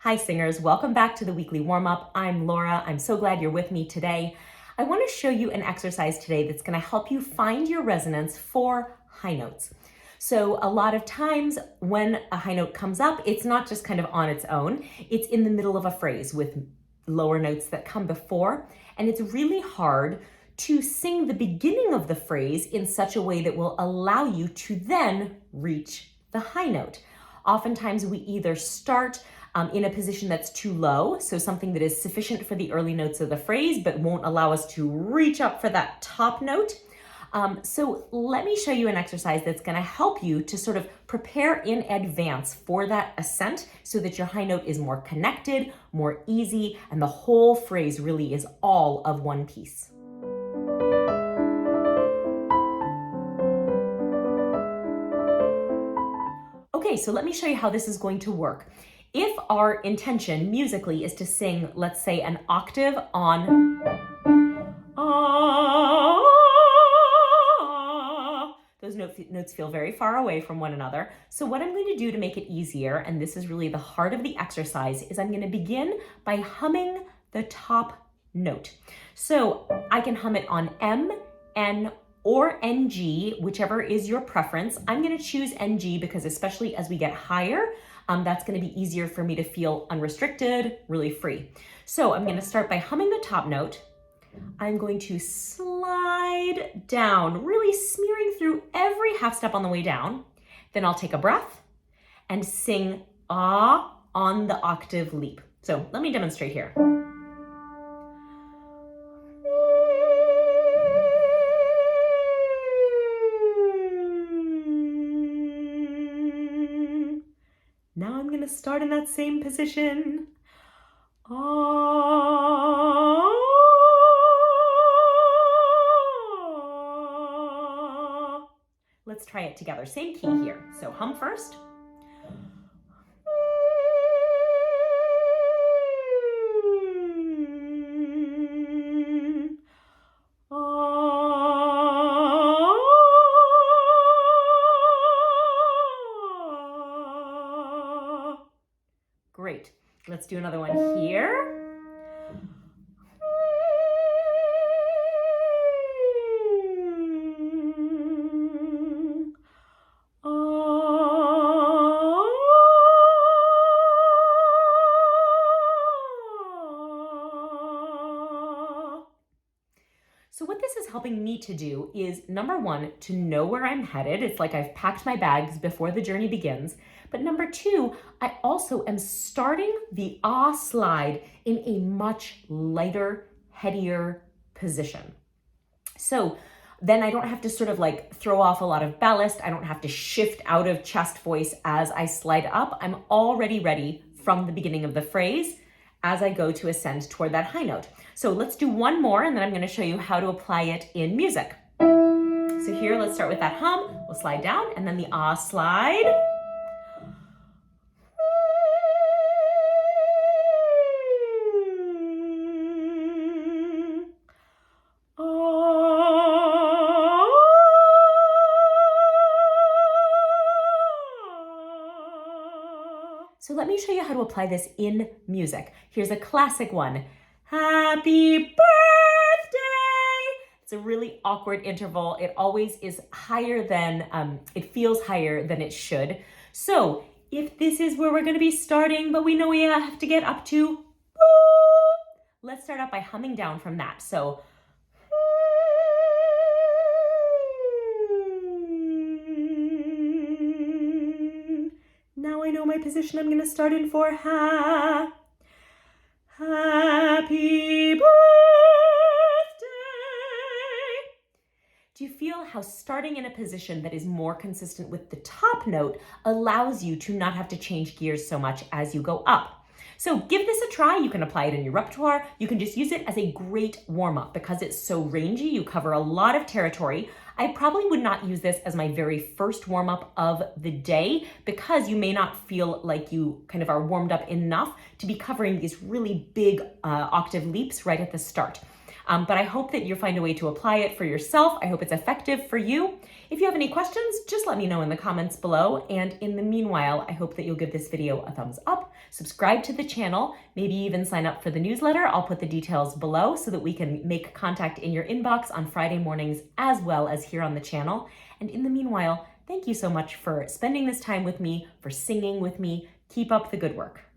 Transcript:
Hi singers, welcome back to the weekly warm-up. I'm Laura. I'm so glad you're with me today. I want to show you an exercise today that's going to help you find your resonance for high notes. So a lot of times when a high note comes up, it's not just kind of on its own. It's in the middle of a phrase with lower notes that come before, and it's really hard to sing the beginning of the phrase in such a way that will allow you to then reach the high note. Oftentimes we either start in a position that's too low, so something that is sufficient for the early notes of the phrase but won't allow us to reach up for that top note. So let me show you an exercise that's going to help you to sort of prepare in advance for that ascent so that your high note is more connected, more easy, and the whole phrase really is all of one piece. Okay, so let me show you how this is going to work. If our intention musically is to sing, let's say, an octave on those notes feel very far away from one another. So what I'm going to do to make it easier, and this is really the heart of the exercise, is I'm going to begin by humming the top note. So I can hum it on M, N, or NG, whichever is your preference. I'm going to choose NG because especially as we get higher, that's going to be easier for me to feel unrestricted, really free. So I'm going to start by humming the top note. I'm going to slide down, really smearing through every half step on the way down. Then I'll take a breath and sing ah on the octave leap. So let me demonstrate here. Now I'm going to start in that same position. Let's try it together. Same key here. So hum first. Great. Let's do another one here. So what this is helping me to do is, number one, to know where I'm headed. It's like I've packed my bags before the journey begins. But number two, I also am starting the ah slide in a much lighter, headier position. So then I don't have to sort of like throw off a lot of ballast. I don't have to shift out of chest voice as I slide up. I'm already ready from the beginning of the phrase as I go to ascend toward that high note. So let's do one more, and then I'm going to show you how to apply it in music. So here, let's start with that hum. We'll slide down, and then the ah slide. So let me show you how to apply this in music. Here's a classic one. Happy birthday! It's a really awkward interval. It always is higher than, it feels higher than it should. So if this is where we're gonna be starting, but we know we have to get up to, let's start out by humming down from that. So, now I know my position I'm going to start in for ha. Happy birthday. Do you feel how starting in a position that is more consistent with the top note allows you to not have to change gears so much as you go up? So give this a try. You can apply it in your repertoire. You can just use it as a great warm-up because it's so rangy. You cover a lot of territory. I probably would not use this as my very first warm-up of the day because you may not feel like you kind of are warmed up enough to be covering these really big octave leaps right at the start. But I hope that you find a way to apply it for yourself. I hope it's effective for you. If you have any questions, just let me know in the comments below. And in the meanwhile, I hope that you'll give this video a thumbs up, Subscribe to the channel, maybe even sign up for the newsletter. I'll put the details below so that we can make contact in your inbox on Friday mornings as well as here on the channel. And in the meanwhile, thank you so much for spending this time with me, for singing with me. Keep up the good work.